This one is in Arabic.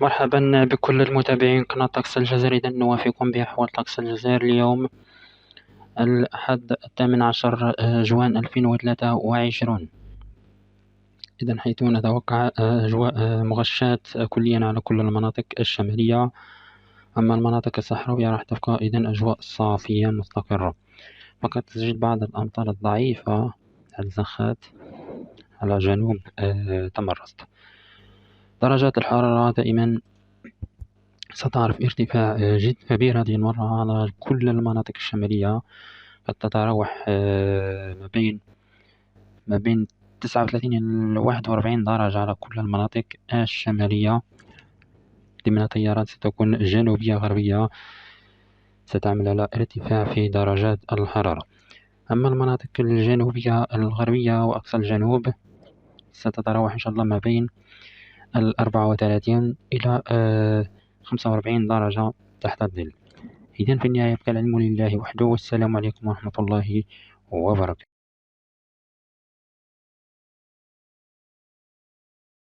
مرحبا بكل المتابعين قناة طقس الجزائر. إذا نوافيكم بأحوال طقس الجزائر اليوم الأحد 18 جوان 2023. إذا حيث نتوقع أجواء مغشاة كليا على كل المناطق الشمالية. أما المناطق الصحراوية راح تبقى إذا أجواء صافية مستقرة، فقط تسجيل بعض الأمطار الضعيفة على الزخات على جنوب تمرست. درجات الحرارة دائما ستعرف ارتفاع جد كبير هذه المرة على كل المناطق الشمالية، قد تتراوح ما بين 39 إلى 41 درجة على كل المناطق الشمالية، ضمن تيارات ستكون جنوبية غربية ستعمل على ارتفاع في درجات الحرارة. أما المناطق الجنوبية الغربية وأقصى الجنوب ستتراوح إن شاء الله ما بين 34 إلى 45 درجة تحت الظل. إذن في النهاية يبقى العلم لله وحده، والسلام عليكم ورحمة الله وبركاته.